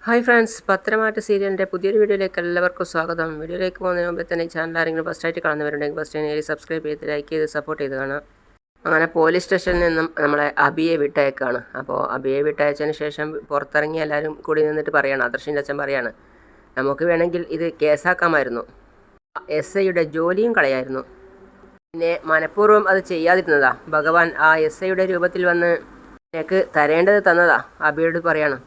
Hi friends, Patharamattu സീരിയലിൻ്റെ പുതിയൊരു വീഡിയോയിലേക്ക് എല്ലാവർക്കും സ്വാഗതം. വീഡിയോയിലേക്ക് പോകുന്നതിന് മുമ്പേ തന്നെ ചാനൽ ആരെങ്കിലും ഫസ്റ്റായിട്ട് കാണുന്നവരുണ്ടെങ്കിൽ ഫസ്റ്റ് ചാനൽ സബ്സ്ക്രൈബ് ചെയ്ത് ലൈക്ക് ചെയ്ത് സപ്പോർട്ട് ചെയ്ത് കാണാം. അങ്ങനെ പോലീസ് സ്റ്റേഷനിൽ നിന്നും നമ്മളെ അബിയെ വിട്ടയക്കാണ്. അപ്പോൾ അബിയെ വിട്ടയച്ചതിന് ശേഷം പുറത്തിറങ്ങി എല്ലാവരും കൂടി നിന്നിട്ട് പറയാണ്, ആദർശിൻ്റെ അച്ഛൻ പറയാണ്, നമുക്ക് വേണമെങ്കിൽ ഇത് കേസാക്കാമായിരുന്നു, SIയുടെ ജോലിയും കളയായിരുന്നു, പിന്നെ മനഃപൂർവ്വം അത് ചെയ്യാതിരുന്നതാ, ഭഗവാൻ ആ SIയുടെ രൂപത്തിൽ വന്ന് നിനക്ക് തരേണ്ടത് തന്നതാ. അബിയോട് പറയാണ്,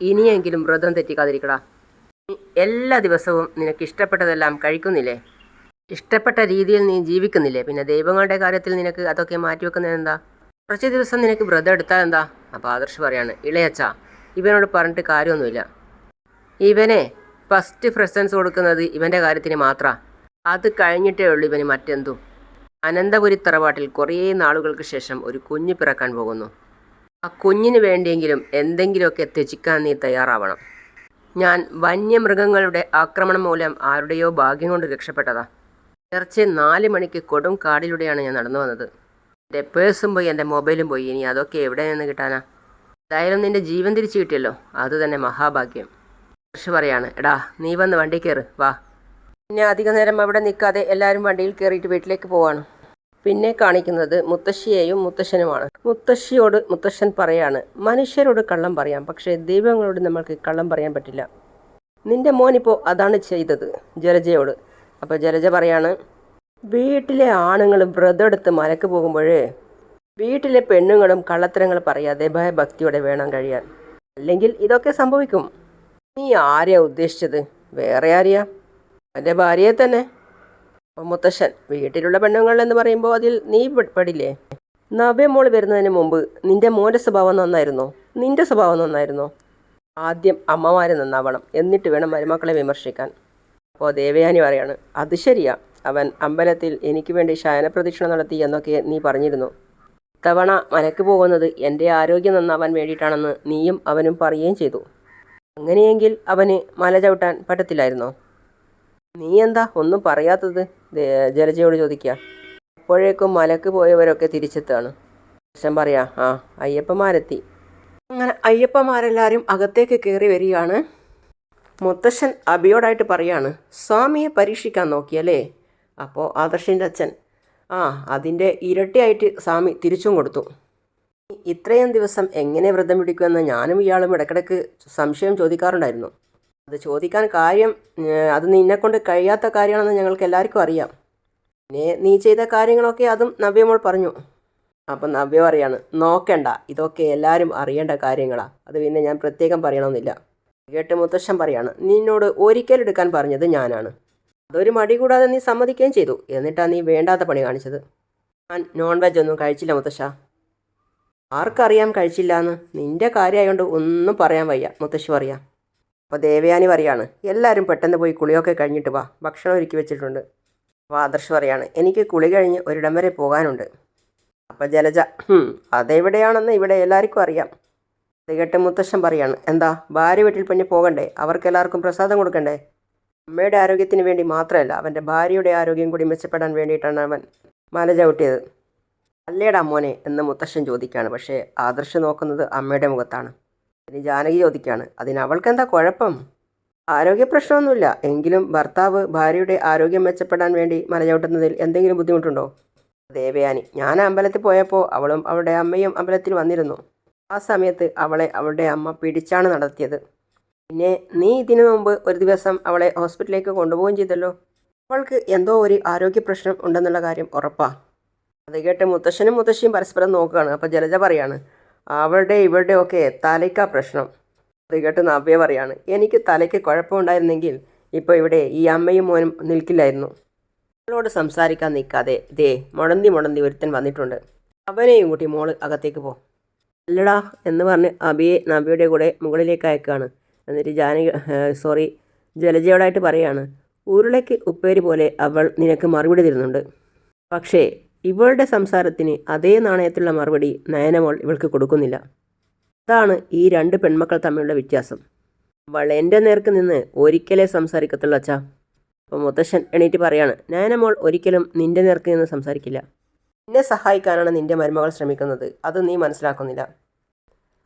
ഇനിയെങ്കിലും വ്രതം തെറ്റിക്കാതിരിക്കടാ. എല്ലാ ദിവസവും നിനക്ക് ഇഷ്ടപ്പെട്ടതെല്ലാം കഴിക്കുന്നില്ലേ, ഇഷ്ടപ്പെട്ട രീതിയിൽ നീ ജീവിക്കുന്നില്ലേ, പിന്നെ ദൈവങ്ങളുടെ കാര്യത്തിൽ നിനക്ക് അതൊക്കെ മാറ്റിവെക്കുന്നത് എന്താ? കുറച്ച് ദിവസം നിനക്ക് വ്രതം എടുത്താൽ എന്താ? അപ്പോൾ ആദർശ് പറയാണ്, ഇളയച്ച ഇവനോട് പറഞ്ഞിട്ട് കാര്യമൊന്നുമില്ല, ഇവനെ ഫസ്റ്റ് പ്രെസൻസ് കൊടുക്കുന്നത് ഇവൻ്റെ കാര്യത്തിന് മാത്രമാണ്, അത് കഴിഞ്ഞിട്ടേ ഉള്ളൂ ഇവന് മറ്റെന്തും. അനന്തപുരി തറവാട്ടിൽ കുറേ നാളുകൾക്ക് ശേഷം ഒരു കുഞ്ഞ് പിറക്കാൻ പോകുന്നു. ആ കുഞ്ഞിന് വേണ്ടിയെങ്കിലും എന്തെങ്കിലുമൊക്കെ ത്യജിക്കാൻ നീ തയ്യാറാവണം. ഞാൻ വന്യമൃഗങ്ങളുടെ ആക്രമണം മൂലം ആരുടെയോ ഭാഗ്യം കൊണ്ട് രക്ഷപ്പെട്ടതാ. പുലർച്ചെ 4 മണിക്ക് കൊടും കാടിലൂടെയാണ് ഞാൻ നടന്നു വന്നത്. എൻ്റെ പേഴ്സും പോയി, എൻ്റെ മൊബൈലും പോയി. ഇനി അതൊക്കെ എവിടെ നിന്ന് കിട്ടാനാ? എന്തായാലും നിൻ്റെ ജീവൻ തിരിച്ചു കിട്ടിയല്ലോ, അത് തന്നെ മഹാഭാഗ്യം. ഹർഷ് പറയാണ്, എടാ നീ വന്ന് വണ്ടി കയറ് വാ. പിന്നെ അധിക നേരം അവിടെ നിൽക്കാതെ എല്ലാവരും വണ്ടിയിൽ കയറിയിട്ട് വീട്ടിലേക്ക് പോവാണ്. പിന്നെ കാണിക്കുന്നത് മുത്തശ്ശിയെയും മുത്തശ്ശനുമാണ്. മുത്തശ്ശിയോട് മുത്തശ്ശൻ പറയാണ്, മനുഷ്യരോട് കള്ളം പറയാം, പക്ഷേ ദൈവങ്ങളോട് നമ്മൾക്ക് കള്ളം പറയാൻ പറ്റില്ല. നിന്റെ മോനിപ്പോൾ അതാണ് ചെയ്തത് ജലജയോട്. അപ്പോൾ ജലജ പറയാണ്, വീട്ടിലെ ആണുങ്ങളും വ്രതം എടുത്ത് മലക്ക് പോകുമ്പോഴേ വീട്ടിലെ പെണ്ണുങ്ങളും കള്ളത്തരങ്ങൾ പറയാതെ ഭയഭക്തിയോടെ വേണം കഴിയാൻ, അല്ലെങ്കിൽ ഇതൊക്കെ സംഭവിക്കും. നീ ആരെയാ ഉദ്ദേശിച്ചത്? വേറെ ആരെയാ? എൻ്റെ ഭാര്യയെ തന്നെ. അപ്പോൾ മുത്തശ്ശൻ, വീട്ടിലുള്ള പെണ്ണുങ്ങൾ എന്ന് പറയുമ്പോൾ അതിൽ നീ പെടില്ലേ? നവ്യ മോൾ വരുന്നതിന് മുമ്പ് നിന്റെ മോൻ്റെ സ്വഭാവം നന്നായിരുന്നോ? നിന്റെ സ്വഭാവം നന്നായിരുന്നോ? ആദ്യം അമ്മമാർ നന്നാവണം, എന്നിട്ട് വേണം മരുമക്കളെ വിമർശിക്കാൻ. അപ്പോൾ ദേവയാനി പറയാണ്, അത് ശരിയാ, അവൻ അമ്പലത്തിൽ എനിക്ക് വേണ്ടി ശയനപ്രദക്ഷിണം നടത്തി എന്നൊക്കെ നീ പറഞ്ഞിരുന്നു. ഇത്തവണ മലക്ക് പോകുന്നത് എൻ്റെ ആരോഗ്യം നന്നാവാൻ വേണ്ടിയിട്ടാണെന്ന് നീയും അവനും പറയുകയും ചെയ്തു. അങ്ങനെയെങ്കിൽ അവന് മല ചവിട്ടാൻ പറ്റത്തില്ലായിരുന്നോ? നീ എന്താ ഒന്നും പറയാത്തത്? ജലജയോട് ചോദിക്കുക. അപ്പോഴേക്കും മലക്ക് പോയവരൊക്കെ തിരിച്ചെത്താണ്. അച്ഛൻ പറയാ, അയ്യപ്പന്മാരെത്തി. അങ്ങനെ അയ്യപ്പന്മാരെല്ലാവരും അകത്തേക്ക് കയറി വരികയാണ്. മുത്തശ്ശൻ അബിയോടായിട്ട് പറയാണ്, സ്വാമിയെ പരീക്ഷിക്കാൻ നോക്കിയല്ലേ? അപ്പോൾ ആദർശിൻ്റെ അച്ഛൻ, അതിൻ്റെ ഇരട്ടിയായിട്ട് സ്വാമി തിരിച്ചും കൊടുത്തു. ഇത്രയും ദിവസം എങ്ങനെ വ്രതം പിടിക്കുമെന്ന് ഞാനും ഇയാളും ഇടയ്ക്കിടയ്ക്ക് സംശയം ചോദിക്കാറുണ്ടായിരുന്നു. അത് ചോദിക്കാൻ കാര്യം, അത് നിന്നെക്കൊണ്ട് കഴിയാത്ത കാര്യമാണെന്ന് ഞങ്ങൾക്ക് എല്ലാവർക്കും അറിയാം. പിന്നെ നീ ചെയ്ത കാര്യങ്ങളൊക്കെ അതും നവ്യമോൾ പറഞ്ഞു. അപ്പം നവ്യ പറയാണ്, നോക്കണ്ട, ഇതൊക്കെ എല്ലാവരും അറിയേണ്ട കാര്യങ്ങളാണ്, അത് പിന്നെ ഞാൻ പ്രത്യേകം പറയണമെന്നില്ല. കേട്ട് മുത്തശ്ശൻ പറയാണ്, നിന്നോട് ഒരിക്കലെടുക്കാൻ പറഞ്ഞത് ഞാനാണ്, അതൊരു മടി കൂടാതെ നീ സമ്മതിക്കുകയും ചെയ്തു, എന്നിട്ടാണ് നീ വേണ്ടാത്ത പണി കാണിച്ചത്. ഞാൻ നോൺ വെജ് ഒന്നും കഴിച്ചില്ല മുത്തശ്ശ. ആർക്കറിയാം കഴിച്ചില്ല എന്ന്? നിൻ്റെ കാര്യമായതുകൊണ്ട് ഒന്നും പറയാൻ വയ്യ, മുത്തശ്ശി പറയാം. അപ്പോൾ ദേവയാനി പറയാണ്, എല്ലാവരും പെട്ടെന്ന് പോയി കുളിയൊക്കെ കഴിഞ്ഞിട്ട് വാ, ഭക്ഷണം ഒരുക്കി വെച്ചിട്ടുണ്ട്. അപ്പോൾ ആദർശ് പറയാണ്, എനിക്ക് കുളി കഴിഞ്ഞ് ഒരിടം വരെ പോകാനുണ്ട്. അപ്പോൾ ജലജ, അതെവിടെയാണെന്ന് ഇവിടെ എല്ലാവർക്കും അറിയാം. അത് കേട്ട് മുത്തശ്ശൻ പറയാണ്, എന്താ ഭാര്യ വീട്ടിൽ പിന്നെ പോകണ്ടേ? അവർക്കെല്ലാവർക്കും പ്രസാദം കൊടുക്കണ്ടേ? അമ്മയുടെ ആരോഗ്യത്തിന് വേണ്ടി മാത്രമല്ല, അവൻ്റെ ഭാര്യയുടെ ആരോഗ്യം കൂടി മെച്ചപ്പെടാൻ വേണ്ടിയിട്ടാണ് അവൻ മല ചവിട്ടിയത്. അല്ലേടാ മോനെ എന്ന് മുത്തശ്ശൻ ചോദിക്കുകയാണ്. പക്ഷേ ആദർശ് നോക്കുന്നത് അമ്മയുടെ മുഖത്താണ്. ഇനി ജാനകി ചോദിക്കുകയാണ്, അതിന് അവൾക്കെന്താ കുഴപ്പം? ആരോഗ്യ പ്രശ്നമൊന്നുമില്ല, എങ്കിലും ഭർത്താവ് ഭാര്യയുടെ ആരോഗ്യം മെച്ചപ്പെടാൻ വേണ്ടി മല ചവിട്ടുന്നതിൽ എന്തെങ്കിലും ബുദ്ധിമുട്ടുണ്ടോ? ദേവയാനി, ഞാൻ അമ്പലത്തിൽ പോയപ്പോൾ അവളും അവളുടെ അമ്മയും അമ്പലത്തിൽ വന്നിരുന്നു. ആ സമയത്ത് അവളെ അവളുടെ അമ്മ പിടിച്ചാണ് നടത്തിയത്. പിന്നെ നീ ഇതിനു മുമ്പ് ഒരു ദിവസം അവളെ ഹോസ്പിറ്റലിലേക്ക് കൊണ്ടുപോവുകയും ചെയ്തല്ലോ. അവൾക്ക് എന്തോ ഒരു ആരോഗ്യ പ്രശ്നം ഉണ്ടെന്നുള്ള കാര്യം ഉറപ്പാ. അത് കേട്ട് മുത്തശ്ശനും മുത്തശ്ശിയും പരസ്പരം നോക്കുകയാണ്. അപ്പോൾ ജലജ പറയാണ്, അവളുടെ ഇവളുടെ ഒക്കെ തലയ്ക്കാ പ്രശ്നം. അത് കേട്ട് നവ്യ പറയാണ്, എനിക്ക് തലയ്ക്ക് കുഴപ്പമുണ്ടായിരുന്നെങ്കിൽ ഇപ്പോൾ ഇവിടെ ഈ അമ്മയും മോനും നിൽക്കില്ലായിരുന്നു. അവളോട് സംസാരിക്കാൻ നിൽക്കാതെ മുടന്തി ഒരുത്തൻ വന്നിട്ടുണ്ട്, അവനെയും കൂട്ടി മോള് അകത്തേക്ക് പോ. അല്ലടാ എന്ന് പറഞ്ഞ് അബിയെ നവ്യയുടെ കൂടെ മുകളിലേക്ക് അയക്കുകയാണ്. എന്നിട്ട് ജലജയോടായിട്ട് പറയാണ്, ഉരുളയ്ക്ക് ഉപ്പേരി പോലെ അവൾ നിനക്ക് മറുപടി തരുന്നുണ്ട്, പക്ഷേ ഇവളുടെ സംസാരത്തിന് അതേ നാണയത്തിലുള്ള മറുപടി നയനമോൾ ഇവൾക്ക് കൊടുക്കുന്നില്ല. അതാണ് ഈ 2 പെൺമക്കൾ തമ്മിലുള്ള വ്യത്യാസം. അവൾ എൻ്റെ നേർക്ക് നിന്ന് ഒരിക്കലേ സംസാരിക്കത്തുള്ളൂ അച്ഛാ. അപ്പോൾ മുത്തശ്ശൻ എണീറ്റ് പറയാണ്, നയനമോൾ ഒരിക്കലും നിൻ്റെ നേർക്ക് നിന്ന് സംസാരിക്കില്ല. നിന്നെ സഹായിക്കാനാണ് നിൻ്റെ മരുമകൾ ശ്രമിക്കുന്നത്, അത് നീ മനസ്സിലാക്കുന്നില്ല.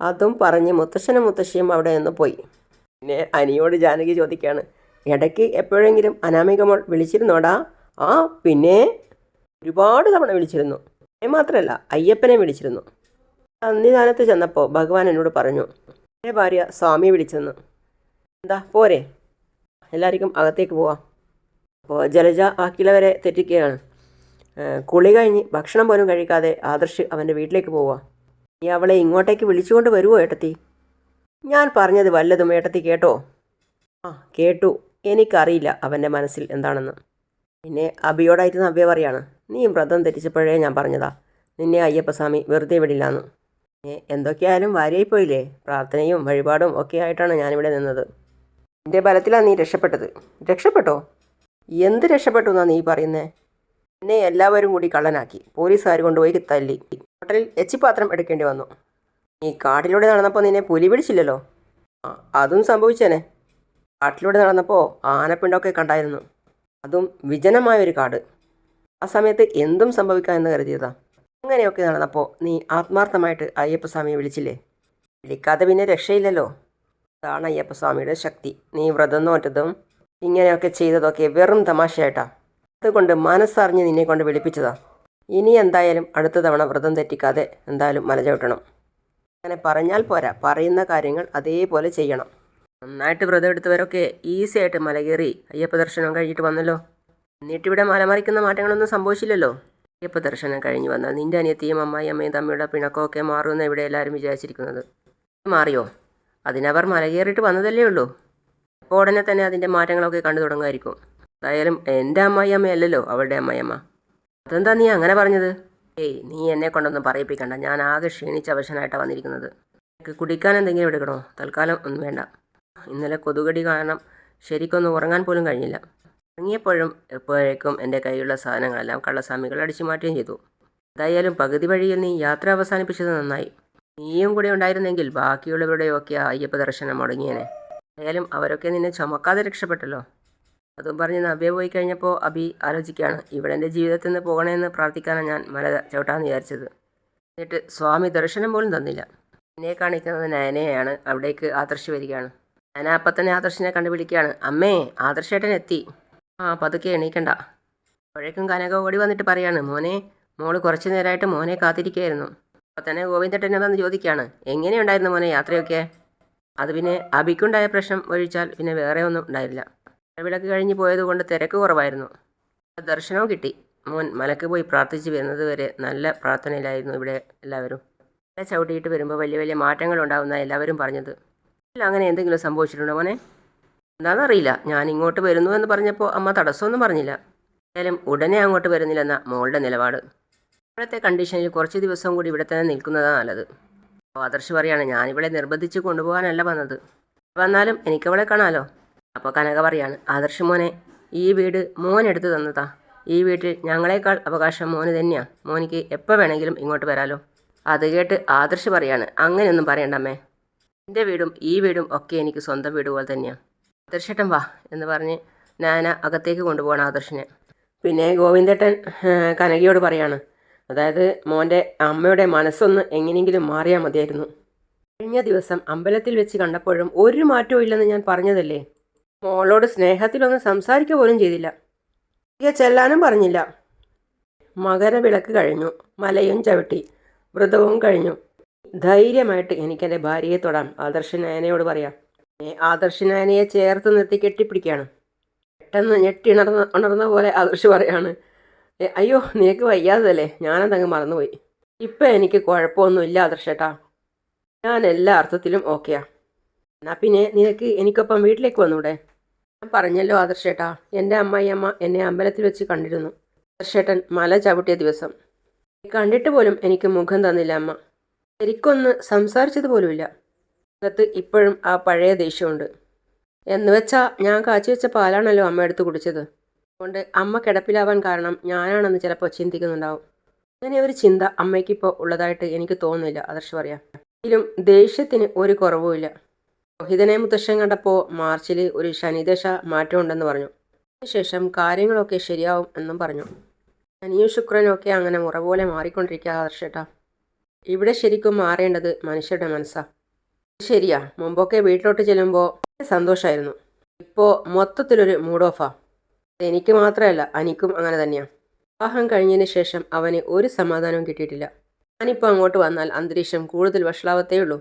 അതും പറഞ്ഞ് മുത്തശ്ശനും മുത്തശ്ശിയും അവിടെ നിന്ന് പോയി. പിന്നെ അനിയോട് ജാനകി ചോദിക്കുകയാണ്, ഇടയ്ക്ക് എപ്പോഴെങ്കിലും അനാമിക മോൾ വിളിച്ചിരുന്നോടാ? ആ പിന്നെ ഒരുപാട് തവണ വിളിച്ചിരുന്നു. മാത്രമല്ല അയ്യപ്പനെ വിളിച്ചിരുന്നു. സന്നിധാനത്ത് ചെന്നപ്പോൾ ഭഗവാൻ എന്നോട് പറഞ്ഞു എൻ്റെ ഭാര്യ സ്വാമിയെ വിളിച്ചെന്ന്. എന്താ പോരെ, എല്ലാവർക്കും അകത്തേക്ക് പോവാം. അപ്പോൾ ജലജ ബാക്കിയുള്ളവരെ തെറ്റിക്കുകയാണ്. കുളി കഴിഞ്ഞ് ഭക്ഷണം പോലും കഴിക്കാതെ ആദർശ് അവൻ്റെ വീട്ടിലേക്ക് പോവുക. നീ അവളെ ഇങ്ങോട്ടേക്ക് വിളിച്ചുകൊണ്ട് വരുമോ ഏട്ടത്തി? ഞാൻ പറഞ്ഞത് വല്ലതും ഏട്ടത്തി കേട്ടോ? ആ കേട്ടു. എനിക്കറിയില്ല അവൻ്റെ മനസ്സിൽ എന്താണെന്ന്. പിന്നെ അബിയോടായിട്ട് നവ്യ പറയാണ്, നീ വ്രതം തെറ്റിച്ചപ്പോഴേ ഞാൻ പറഞ്ഞതാ നിന്നെ അയ്യപ്പസ്വാമി വെറുതെ വിടില്ലാന്ന്. എന്തൊക്കെയായാലും ഭാര്യയായിപ്പോയില്ലേ. പ്രാർത്ഥനയും വഴിപാടും ഒക്കെ ആയിട്ടാണ് ഞാനിവിടെ നിന്നത്. എൻ്റെ ബലത്തിലാണ് നീ രക്ഷപ്പെട്ടത്. രക്ഷപ്പെട്ടോ? എന്ത് രക്ഷപ്പെട്ടു എന്നാ നീ പറയുന്നേ? എന്നെ എല്ലാവരും കൂടി കള്ളനാക്കി പോലീസുകാർ കൊണ്ടുപോയി തല്ലി. ഹോട്ടലിൽ എച്ചിപ്പാത്രം എടുക്കേണ്ടി വന്നു. നീ കാട്ടിലൂടെ നടന്നപ്പോൾ നിന്നെ പുലി പിടിച്ചില്ലല്ലോ. അതും സംഭവിച്ചേനെ. കാട്ടിലൂടെ നടന്നപ്പോൾ ആനപ്പിണ്ടൊക്കെ കണ്ടായിരുന്നു. അതും വിജനമായൊരു കാട്. ആ സമയത്ത് എന്തും സംഭവിക്കാമെന്ന് കരുതിയതാ. അങ്ങനെയൊക്കെ നടന്നപ്പോൾ നീ ആത്മാർത്ഥമായിട്ട് അയ്യപ്പസ്വാമിയെ വിളിച്ചില്ലേ? വിളിക്കാതെ പിന്നെ രക്ഷയില്ലല്ലോ. അതാണ് അയ്യപ്പസ്വാമിയുടെ ശക്തി. നീ വ്രതം നോറ്റതും ഇങ്ങനെയൊക്കെ ചെയ്തതൊക്കെ വെറും തമാശയായിട്ടാ. അതുകൊണ്ട് മനസ്സറിഞ്ഞ് നിന്നെ കൊണ്ട് വിളിപ്പിച്ചതാ. ഇനി എന്തായാലും അടുത്ത തവണ വ്രതം തെറ്റിക്കാതെ എന്തായാലും മല ചവിട്ടണം. അങ്ങനെ പറഞ്ഞാൽ പോരാ, പറയുന്ന കാര്യങ്ങൾ അതേപോലെ ചെയ്യണം. നന്നായിട്ട് വ്രതം എടുത്തവരൊക്കെ ഈസി ആയിട്ട് മല കയറി അയ്യപ്പ ദർശനം കഴിഞ്ഞിട്ട് വന്നല്ലോ. എന്നിട്ടിവിടെ മലമറിക്കുന്ന മാറ്റങ്ങളൊന്നും സംഭവിച്ചില്ലല്ലോ. അയ്യപ്പ ദർശനം കഴിഞ്ഞ് വന്നാൽ നിൻ്റെ അനിയത്തിയും അമ്മായിയമ്മയും തമ്മിലുള്ള പിണക്കമൊക്കെ മാറുമെന്ന് ഇവിടെ എല്ലാവരും വിചാരിച്ചിരിക്കുന്നത്. മാറിയോ? അതിനവർ മല കയറിയിട്ട് വന്നതല്ലേ ഉള്ളൂ. അപ്പോൾ ഉടനെ തന്നെ അതിൻ്റെ മാറ്റങ്ങളൊക്കെ കണ്ടു തുടങ്ങുമായിരിക്കും. എന്തായാലും എൻ്റെ അമ്മായിയമ്മയല്ലല്ലോ അവളുടെ അമ്മായിയമ്മ. അതെന്താ നീ അങ്ങനെ പറഞ്ഞത്? ഏയ്, നീ എന്നെ കൊണ്ടൊന്നും പറയിപ്പിക്കണ്ട. ഞാൻ ആകെ ക്ഷീണിച്ച അവശനായിട്ടാണ് വന്നിരിക്കുന്നത്. എനിക്ക് കുടിക്കാൻ എന്തെങ്കിലും എടുക്കണോ? തൽക്കാലം ഒന്നും വേണ്ട. ഇന്നലെ കൊതുകടി കാരണം ശരിക്കൊന്നും ഉറങ്ങാൻ പോലും കഴിഞ്ഞില്ല. ഇറങ്ങിയപ്പോഴും എപ്പോഴേക്കും എൻ്റെ കയ്യിലുള്ള സാധനങ്ങളെല്ലാം കള്ളസ്വാമികൾ അടിച്ചു മാറ്റുകയും ചെയ്തു. എന്തായാലും പകുതി വഴിയിൽ നീ യാത്ര അവസാനിപ്പിച്ചത് നന്നായി. നീയും കൂടെ ഉണ്ടായിരുന്നെങ്കിൽ ബാക്കിയുള്ളവരുടെയൊക്കെ അയ്യപ്പ ദർശനം മുടങ്ങിയേനെ. എന്തായാലും അവരൊക്കെ നിന്നെ ചുമക്കാതെ രക്ഷപ്പെട്ടല്ലോ. അതും പറഞ്ഞ് നവ്യ പോയി കഴിഞ്ഞപ്പോൾ അബി ആലോചിക്കുകയാണ്, ഇവിടെ എൻ്റെ ജീവിതത്തിൽ നിന്ന് പോകണമെന്ന് പ്രാർത്ഥിക്കാനാണ് ഞാൻ മല ചവിട്ടാമെന്ന് വിചാരിച്ചത്. എന്നിട്ട് സ്വാമി ദർശനം പോലും തന്നില്ല. എന്നെ കാണിക്കുന്നത് നയനയാണ്. അവിടേക്ക് ആദർശ് വരികയാണ്. നയന അപ്പം തന്നെ ആദർശിനെ കണ്ടുപിടിക്കുകയാണ്. അമ്മേ, ആദർശേട്ടൻ എത്തി. പതുക്കെ എണീക്കണ്ട. അപ്പോഴേക്കും കനക ഓടി വന്നിട്ട് പറയാണ്, മോനെ, മോള് കുറച്ച് നേരമായിട്ട് മോനെ കാത്തിരിക്കുകയായിരുന്നു. അപ്പോൾ തന്നെ ഗോവിന്ദേട്ടനെ വന്ന് ചോദിക്കുകയാണ്, എങ്ങനെയുണ്ടായിരുന്നു മോനെ യാത്രയൊക്കെ? അത് പിന്നെ അബിക്കുണ്ടായ പ്രശ്നം ഒഴിച്ചാൽ പിന്നെ വേറെ ഒന്നും ഉണ്ടായില്ല. വിളക്ക് കഴിഞ്ഞ് പോയതുകൊണ്ട് തിരക്ക് കുറവായിരുന്നു. ദർശനവും കിട്ടി. മോൻ മലക്ക് പോയി പ്രാർത്ഥിച്ച് വരുന്നത് വരെ നല്ല പ്രാർത്ഥനയിലായിരുന്നു ഇവിടെ എല്ലാവരും. മല ചവിട്ടിയിട്ട് വരുമ്പോൾ വലിയ വലിയ മാറ്റങ്ങൾ ഉണ്ടാകുന്ന എല്ലാവരും പറഞ്ഞത്. അങ്ങനെ എന്തെങ്കിലും സംഭവിച്ചിട്ടുണ്ടോ മോനെ? എന്താണെന്നറിയില്ല. ഞാൻ ഇങ്ങോട്ട് വരുന്നു എന്ന് പറഞ്ഞപ്പോൾ അമ്മ തടസ്സമൊന്നും പറഞ്ഞില്ല. എന്തായാലും ഉടനെ അങ്ങോട്ട് വരുന്നില്ലെന്ന മോളുടെ നിലപാട്. ഇപ്പോഴത്തെ കണ്ടീഷനിൽ കുറച്ച് ദിവസം കൂടി ഇവിടെ തന്നെ നിൽക്കുന്നതാണ് നല്ലത്. അപ്പോൾ ആദർശ് പറയാണ്, ഞാനിവിടെ നിർബന്ധിച്ച് കൊണ്ടുപോകാനല്ല വന്നത്. വന്നാലും എനിക്കവളെ കാണാമല്ലോ. അപ്പോൾ കനക പറയാണ്, ആദർശ് മോനെ, ഈ വീട് മോൻ എടുത്തു തന്നതാ. ഈ വീട്ടിൽ ഞങ്ങളെക്കാൾ അവകാശം മോന് തന്നെയാണ്. മോനിക്ക് എപ്പോൾ വേണമെങ്കിലും ഇങ്ങോട്ട് വരാലോ. അത് കേട്ട് ആദർശ് പറയാണ്, അങ്ങനെയൊന്നും പറയണ്ടമ്മേ. എൻ്റെ വീടും ഈ വീടും ഒക്കെ എനിക്ക് സ്വന്തം വീട് പോലെ തന്നെയാണ്. ആദർശേട്ടൻ വാ എന്ന് പറഞ്ഞ് നാന അകത്തേക്ക് കൊണ്ടുപോകണം ആദർശിനെ. പിന്നെ ഗോവിന്ദേട്ടൻ കനകയോട് പറയാണ്, അതായത് മോൻ്റെ അമ്മയുടെ മനസ്സൊന്ന് എങ്ങനെയെങ്കിലും മാറിയാൽ മതിയായിരുന്നു. കഴിഞ്ഞ ദിവസം അമ്പലത്തിൽ വെച്ച് കണ്ടപ്പോഴും ഒരു മാറ്റവും ഇല്ലെന്ന് ഞാൻ പറഞ്ഞതല്ലേ. മോളോട് സ്നേഹത്തിലൊന്നും സംസാരിക്കുക പോലും ചെയ്തില്ല. ചെല്ലാനും പറഞ്ഞില്ല. മകരവിളക്ക് കഴിഞ്ഞു, മലയും ചവിട്ടി, വ്രതവും കഴിഞ്ഞു. ധൈര്യമായിട്ട് എനിക്കെൻ്റെ ഭാര്യയെ തൊടാം, ആദർശ് നയനയോട് പറയാം. ആദർശ് നയനയെ ചേർത്ത് നിർത്തി കെട്ടിപ്പിടിക്കുകയാണ്. പെട്ടെന്ന് ഉണർന്ന പോലെ ആദർശ് പറയാണ്, അയ്യോ നിനക്ക് വയ്യാതല്ലേ, ഞാനതങ്ങ് മറന്നുപോയി. ഇപ്പം എനിക്ക് കുഴപ്പമൊന്നുമില്ല ആദർശേട്ടാ, ഞാൻ എല്ലാ അർത്ഥത്തിലും ഓക്കെയാ. എന്നാൽ പിന്നെ നിനക്ക് എനിക്കൊപ്പം വീട്ടിലേക്ക് വന്നൂടെ? ഞാൻ പറഞ്ഞല്ലോ ആദർശേട്ടാ, എൻ്റെ അമ്മായിയമ്മ എന്നെ അമ്പലത്തിൽ വെച്ച് കണ്ടിരുന്നു. ആദർശേട്ടൻ മല ചവിട്ടിയ ദിവസം കണ്ടിട്ട് പോലും എനിക്ക് മുഖം തന്നില്ല അമ്മ. ശരിക്കൊന്ന് സംസാരിച്ചത് പോലുമില്ല. അകത്ത് ഇപ്പോഴും ആ പഴയ ദേഷ്യമുണ്ട്. എന്ന് വെച്ചാൽ ഞാൻ കാച്ചി വെച്ച പാലാണല്ലോ അമ്മ എടുത്ത് കുടിച്ചത്. അതുകൊണ്ട് അമ്മ കിടപ്പിലാവാൻ കാരണം ഞാനാണെന്ന് ചിലപ്പോൾ ചിന്തിക്കുന്നുണ്ടാവും. അങ്ങനെ ഒരു ചിന്ത അമ്മയ്ക്കിപ്പോൾ ഉള്ളതായിട്ട് എനിക്ക് തോന്നുന്നില്ല ആദർശ് പറയാം. എങ്കിലും ദേഷ്യത്തിന് ഒരു കുറവുമില്ല. രോഹിതനെ മുത്തശ്ശൻ കണ്ടപ്പോൾ മാർച്ചിൽ ഒരു ശനിദശ മാറ്റമുണ്ടെന്ന് പറഞ്ഞു. അതിനുശേഷം കാര്യങ്ങളൊക്കെ ശരിയാവും എന്നും പറഞ്ഞു. ശനിയും ശുക്രനും ഒക്കെ അങ്ങനെ മുറ പോലെ മാറിക്കൊണ്ടിരിക്കുക ആദർശേട്ടാ. ഇവിടെ ശരിക്കും മാറേണ്ടത് മനുഷ്യരുടെ മനസ്സാണ്. ശരിയാ, മുമ്പൊക്കെ വീട്ടിലോട്ട് ചെല്ലുമ്പോൾ സന്തോഷമായിരുന്നു. ഇപ്പോൾ മൊത്തത്തിലൊരു മൂഡ് ഓഫാ. എനിക്ക് മാത്രമല്ല, അനിക്കും അങ്ങനെ തന്നെയാണ്. വിവാഹം കഴിഞ്ഞതിന് ശേഷം അവന് ഒരു സമാധാനവും കിട്ടിയിട്ടില്ല. ഞാനിപ്പോൾ അങ്ങോട്ട് വന്നാൽ അന്തരീക്ഷം കൂടുതൽ വഷളാവത്തേ ഉള്ളൂ.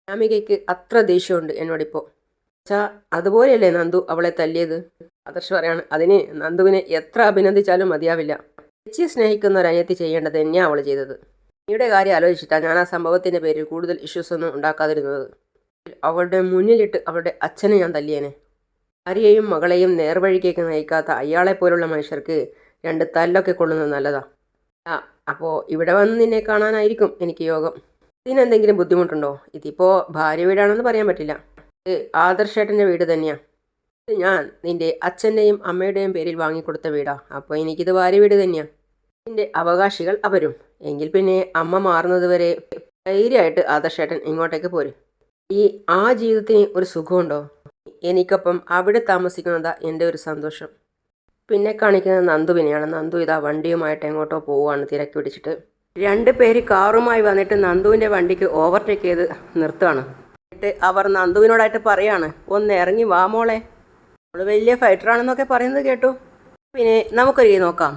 അനാമികയ്ക്ക് അത്ര ദേഷ്യമുണ്ട് എന്നോടിപ്പോൾ. അതുപോലെയല്ലേ നന്ദു അവളെ തല്ലിയത്? ആദർശ് പറയാണ്, അതിന് നന്ദുവിനെ എത്ര അഭിനന്ദിച്ചാലും മതിയാവില്ല. ചേച്ചിയെ സ്നേഹിക്കുന്ന ഒരു അനിയത്തി ചെയ്യേണ്ടത് തന്നെയാണ് അവൾ ചെയ്തത്. നീയുടെ കാര്യം ആലോചിച്ചിട്ടാണ് ഞാൻ ആ സംഭവത്തിൻ്റെ പേരിൽ കൂടുതൽ ഇഷ്യൂസ് ഒന്നും ഉണ്ടാക്കാതിരുന്നത്. അവളുടെ മുന്നിലിട്ട് അവളുടെ അച്ഛനെ ഞാൻ തല്ലിയേനെ. ഭാര്യയെയും മകളെയും നേർവഴിക്കേക്ക് നയിക്കാത്ത അയാളെപ്പോലുള്ള മനുഷ്യർക്ക് 2 തല്ലൊക്കെ കൊള്ളുന്നത് നല്ലതാ. അപ്പോൾ ഇവിടെ വന്ന് നിന്നെ കാണാനായിരിക്കും എനിക്ക് യോഗം. ഇതിനെന്തെങ്കിലും ബുദ്ധിമുട്ടുണ്ടോ? ഇതിപ്പോൾ ഭാര്യ വീടാണെന്ന് പറയാൻ പറ്റില്ല. ഇത് ആദർശേട്ടൻ്റെ വീട് തന്നെയാണ്. ഇത് ഞാൻ നിൻ്റെ അച്ഛൻ്റെയും അമ്മയുടെയും പേരിൽ വാങ്ങിക്കൊടുത്ത വീടാ. അപ്പോൾ എനിക്കിത് ഭാര്യ വീട് തന്നെയാണ്. നിൻ്റെ അവകാശികൾ അവരും. എങ്കിൽ പിന്നെ അമ്മ മാറുന്നത് വരെ ധൈര്യമായിട്ട് ആദർശേട്ടൻ ഇങ്ങോട്ടേക്ക് പോരും. ആ ജീവിതത്തിന് ഒരു സുഖമുണ്ടോ? എനിക്കൊപ്പം അവിടെ താമസിക്കുന്നതാ എൻ്റെ ഒരു സന്തോഷം. പിന്നെ കാണിക്കുന്നത് നന്ദുവിനെയാണ്. നന്ദു ഇതാ വണ്ടിയുമായിട്ട് എങ്ങോട്ടോ പോവുകയാണ് തിരക്ക് പിടിച്ചിട്ട്. 2 പേര് കാറുമായി വന്നിട്ട് നന്ദുവിൻ്റെ വണ്ടിക്ക് ഓവർടേക്ക് ചെയ്ത് നിർത്തുകയാണ്. എന്നിട്ട് അവർ നന്ദുവിനോടായിട്ട് പറയാണ്, ഒന്ന് ഇറങ്ങി വാ മോളെ, അവൾ വലിയ ഫൈറ്ററാണെന്നൊക്കെ പറയുന്നത് കേട്ടു. പിന്നെ നമുക്കൊരു നോക്കാം.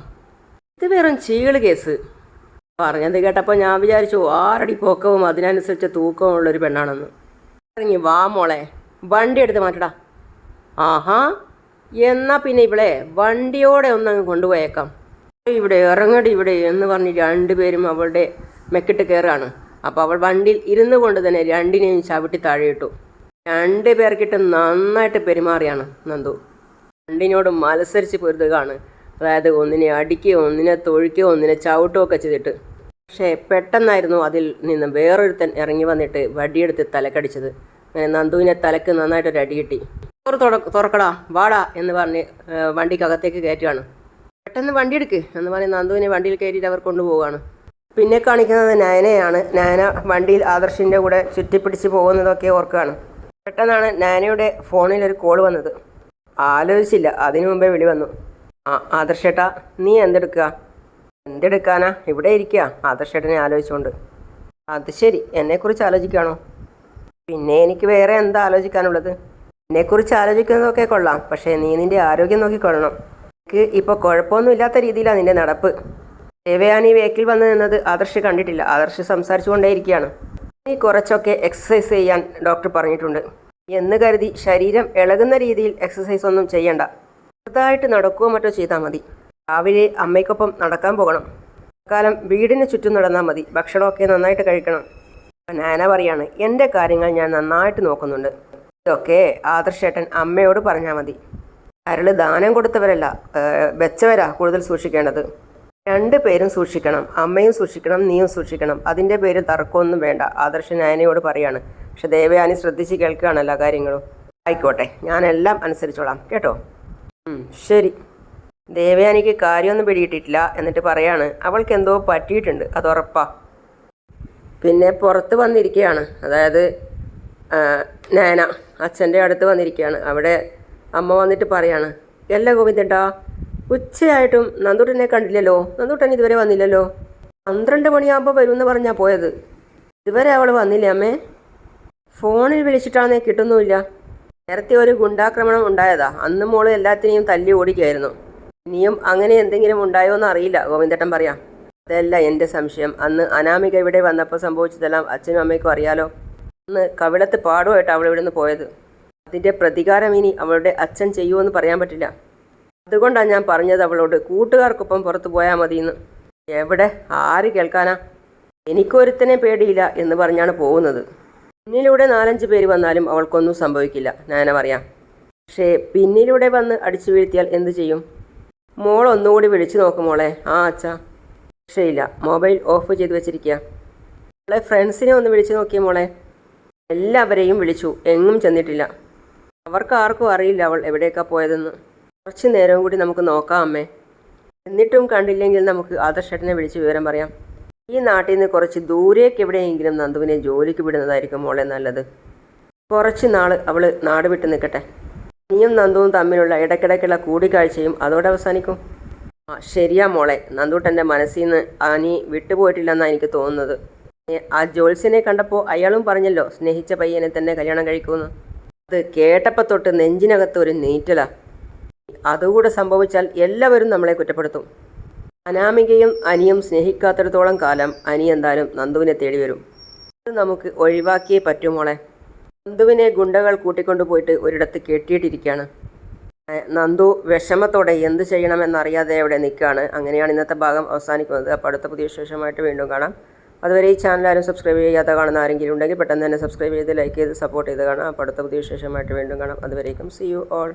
ഇത് വെറും ചീള് കേസ്. പറഞ്ഞത് കേട്ടപ്പോൾ ഞാൻ വിചാരിച്ചു 6 അടി പൊക്കവും അതിനനുസരിച്ച് തൂക്കവും ഉള്ളൊരു പെണ്ണാണെന്ന്. ഇറങ്ങി വാ മോളെ, വണ്ടി എടുത്ത് മാറ്റടാ. ആഹാ, എന്നാൽ പിന്നെ ഇവളെ വണ്ടിയോടെ ഒന്നങ്ങ് കൊണ്ടുപോയേക്കാം. ഇവിടെ ഇറങ്ങടി ഇവിടെ എന്ന് പറഞ്ഞ് 2 പേരും അവളുടെ മെക്കിട്ട് കയറുകയാണ്. അപ്പോൾ അവൾ വണ്ടിയിൽ ഇരുന്നു കൊണ്ട് തന്നെ 2നെയും ചവിട്ടി താഴെയിട്ടു. 2 പേർക്കിട്ട് നന്നായിട്ട് പെരുമാറിയാണ് നന്ദു. 2നോട് മത്സരിച്ച് പൊരുതുകയാണ്. അതായത് ഒന്നിനെ അടിക്കുകയോ ഒന്നിനെ തൊഴിക്കുകയോ ഒന്നിനെ ചവിട്ടുകയൊക്കെ ചെയ്തിട്ട്. പക്ഷേ പെട്ടെന്നായിരുന്നു അതിൽ നിന്ന് വേറൊരുത്തൻ ഇറങ്ങി വന്നിട്ട് വടിയെടുത്ത് തലക്കടിച്ചത്. അങ്ങനെ നന്ദുവിനെ തലക്ക് നന്നായിട്ടൊരു അടി കിട്ടി. തുറക്കടാ വാടാ എന്ന് പറഞ്ഞ് വണ്ടിക്കകത്തേക്ക് കയറ്റുകയാണ്. പെട്ടെന്ന് വണ്ടി എടുക്ക് എന്ന് പറഞ്ഞ് നന്ദുവിനെ വണ്ടിയിൽ കയറ്റിയിട്ട് അവർ കൊണ്ടുപോവുകയാണ്. പിന്നെ കാണിക്കുന്നത് നയനയാണ്. നയന വണ്ടിയിൽ ആദർശിൻ്റെ കൂടെ ചുറ്റിപ്പിടിച്ച് പോകുന്നതൊക്കെ ഓർക്കുകയാണ്. പെട്ടെന്നാണ് നയനയുടെ ഫോണിൽ ഒരു കോൾ വന്നത്. ആലോചിച്ചില്ല, അതിനു മുമ്പേ വിളി വന്നു. ആദർശേട്ടാ, നീ എന്തെടുക്കാനാ? ഇവിടെ ഇരിക്കുക ആദർശേട്ടനെ ആലോചിച്ചുകൊണ്ട്. അത് ശരി, എന്നെക്കുറിച്ച് ആലോചിക്കുകയാണോ? പിന്നെ എനിക്ക് വേറെ എന്താ ആലോചിക്കാനുള്ളത്? എന്നെക്കുറിച്ച് ആലോചിക്കുന്നതൊക്കെ കൊള്ളാം, പക്ഷേ നീ നിൻ്റെ ആരോഗ്യം നോക്കിക്കൊള്ളണം. എനിക്ക് ഇപ്പോൾ കുഴപ്പമൊന്നും ഇല്ലാത്ത രീതിയിലാണ് നിൻ്റെ നടപ്പ്. ദേവയാനി വേക്കിൽ വന്ന് നിന്നത് ആദർശ് കണ്ടിട്ടില്ല. ആദർശ് സംസാരിച്ചു കൊണ്ടേയിരിക്കുകയാണ്. നീ കുറച്ചൊക്കെ എക്സസൈസ് ചെയ്യാൻ ഡോക്ടർ പറഞ്ഞിട്ടുണ്ട് എന്ന് കരുതി ശരീരം ഇളകുന്ന രീതിയിൽ എക്സസൈസ് ഒന്നും ചെയ്യണ്ട. ചെറുതായിട്ട് നടക്കുകയോ മറ്റോ ചെയ്താൽ മതി. രാവിലെ അമ്മയ്ക്കൊപ്പം നടക്കാൻ പോകണം. കാലം വീടിന് ചുറ്റും നടന്നാൽ മതി. ഭക്ഷണമൊക്കെ നന്നായിട്ട് കഴിക്കണം. നാന പറയാണ്, എൻ്റെ കാര്യങ്ങൾ ഞാൻ നന്നായിട്ട് നോക്കുന്നുണ്ട്. ഇതൊക്കെ ആദർശേട്ടൻ അമ്മയോട് പറഞ്ഞാൽ മതി. അരള് ദാനം കൊടുത്തവരല്ല, വെച്ചവരാ കൂടുതൽ സൂക്ഷിക്കേണ്ടത്. 2 പേരും സൂക്ഷിക്കണം. അമ്മയും സൂക്ഷിക്കണം, നീയും സൂക്ഷിക്കണം. അതിൻ്റെ പേര് തർക്കമൊന്നും വേണ്ട. ആദർശൻ നയനയോട് പറയാണ്. പക്ഷെ ദേവയാനി ശ്രദ്ധിച്ച് കേൾക്കുകയാണ് എല്ലാ കാര്യങ്ങളും. ആയിക്കോട്ടെ, ഞാനെല്ലാം അനുസരിച്ചോളാം കേട്ടോ. ശരി. ദേവയാനിക്ക് കാര്യമൊന്നും പിടിയിട്ടിട്ടില്ല. എന്നിട്ട് പറയാണ്, അവൾക്ക് എന്തോ പറ്റിയിട്ടുണ്ട്, അത് ഉറപ്പാ. പിന്നെ പുറത്ത് വന്നിരിക്കുകയാണ്. അതായത് നയന അച്ഛൻ്റെ അടുത്ത് വന്നിരിക്കുകയാണ്. അവിടെ അമ്മ വന്നിട്ട് പറയാണ്, എല്ലാ ഗോവിന്ദേട്ടാ, ഉച്ചയായിട്ടും നന്ദൂട്ടനെ കണ്ടില്ലല്ലോ. നന്ദൂട്ടൻ ഇതുവരെ വന്നില്ലല്ലോ. 12 മണിയാകുമ്പോൾ വരുമെന്ന് പറഞ്ഞാൽ പോയത്. ഇതുവരെ അവൾ വന്നില്ലേ അമ്മേ? ഫോണിൽ വിളിച്ചിട്ടാണെന്നേ കിട്ടുന്നുമില്ല. നേരത്തെ ഒരു ഗുണ്ടാക്രമണം ഉണ്ടായതാ. അന്ന് മോള് എല്ലാത്തിനെയും തല്ലി ഓടിക്കുകയായിരുന്നു. ഇനിയും അങ്ങനെ എന്തെങ്കിലും ഉണ്ടായോ എന്ന് അറിയില്ല ഗോവിന്ദേട്ടൻ പറയാം. അതല്ല എൻ്റെ സംശയം. അന്ന് അനാമിക ഇവിടെ വന്നപ്പോൾ സംഭവിച്ചതെല്ലാം അച്ഛനും അമ്മയ്ക്കും അറിയാലോ. അന്ന് കവിളത്ത് പാടുമായിട്ട് അവൾ ഇവിടെ നിന്ന് പോയത്. അതിൻ്റെ പ്രതികാരം ഇനി അവളുടെ അച്ഛൻ ചെയ്യുമെന്ന് പറയാൻ പറ്റില്ല. അതുകൊണ്ടാണ് ഞാൻ പറഞ്ഞത് അവളോട് കൂട്ടുകാർക്കൊപ്പം പുറത്തു പോയാൽ മതിയെന്ന്. എവിടെ, ആര് കേൾക്കാനാ? എനിക്കൊരുത്തനെ പേടിയില്ല എന്ന് പറഞ്ഞാണ് പോകുന്നത്. പിന്നിലൂടെ 4-5 പേര് വന്നാലും അവൾക്കൊന്നും സംഭവിക്കില്ല, ഞാൻ പറയാം. പക്ഷേ പിന്നിലൂടെ വന്ന് അടിച്ചു വീഴ്ത്തിയാൽ എന്തു ചെയ്യും? മോൾ ഒന്നുകൂടി വിളിച്ചു നോക്കും മോളെ. അച്ഛാ. പക്ഷേ ഇല്ല, മൊബൈൽ ഓഫ് ചെയ്ത് വെച്ചിരിക്കുക. അവളെ ഫ്രണ്ട്സിനെ ഒന്ന് വിളിച്ചു നോക്കിയ മോളെ. എല്ലാവരെയും വിളിച്ചു, എങ്ങും ചെന്നിട്ടില്ല. അവർക്ക് ആർക്കും അറിയില്ല അവൾ എവിടേക്കാണ് പോയതെന്ന്. കുറച്ച് നേരവും കൂടി നമുക്ക് നോക്കാം അമ്മേ. എന്നിട്ടും കണ്ടില്ലെങ്കിൽ നമുക്ക് ആദർശേട്ടനെ വിളിച്ച് വിവരം പറയാം. ഈ നാട്ടിൽ നിന്ന് കുറച്ച് ദൂരേക്ക് എവിടെയെങ്കിലും നന്ദുവിനെ ജോലിക്ക് വിടുന്നതായിരിക്കും മോളെ നല്ലത്. കുറച്ച് നാൾ അവൾ നാട് വിട്ട് നിൽക്കട്ടെ. നീയും നന്ദുവും തമ്മിലുള്ള ഇടയ്ക്കിടയ്ക്കുള്ള കൂടിക്കാഴ്ചയും അതോടെ അവസാനിക്കും. ശരിയാ മോളെ. നന്ദൂട്ടൻ്റെ മനസ്സിൽ നിന്ന് അനി വിട്ടുപോയിട്ടില്ലെന്നാണ് എനിക്ക് തോന്നുന്നത്. ആ ജോത്സ്യനെ കണ്ടപ്പോൾ അയാളും പറഞ്ഞല്ലോ സ്നേഹിച്ച പയ്യനെ തന്നെ കല്യാണം കഴിക്കുമെന്ന്. അത് കേട്ടപ്പോൾ തൊട്ട് നെഞ്ചിനകത്ത് ഒരു നീറ്റലാ. അതുകൂടെ സംഭവിച്ചാൽ എല്ലാവരും നമ്മളെ കുറ്റപ്പെടുത്തും. അനാമികയും അനിയും സ്നേഹിക്കാത്തിടത്തോളം കാലം അനി എന്തായാലും നന്ദുവിനെ തേടി വരും. അത് നമുക്ക് ഒഴിവാക്കിയേ പറ്റൂ മോളെ. നന്ദുവിനെ ഗുണ്ടകൾ കൂട്ടിക്കൊണ്ടുപോയിട്ട് ഒരിടത്ത് കെട്ടിയിട്ടിരിക്കുകയാണ്. നന്ദു വിഷമത്തോടെ എന്ത് ചെയ്യണമെന്നറിയാതെ അവിടെ നിൽക്കുകയാണ്. അങ്ങനെയാണ് ഇന്നത്തെ ഭാഗം അവസാനിക്കുന്നത്. അപ്പോൾ അടുത്ത പുതിയ വിശേഷമായിട്ട് വീണ്ടും കാണാം. അതുവരെ ഈ ചാനൽ ആരും സബ്സ്ക്രൈബ് ചെയ്യാതെ കാണുന്ന ആരെങ്കിലും ഉണ്ടെങ്കിൽ പെട്ടെന്ന് തന്നെ സബ്സ്ക്രൈബ് ചെയ്ത് ലൈക്ക് ചെയ്ത് സപ്പോർട്ട് ചെയ്ത് കാണാം. അപ്പോൾ അടുത്ത പുതിയ വിശേഷമായിട്ട് വീണ്ടും കാണാം. അതുവരേക്കും സീ യു ഓൾ.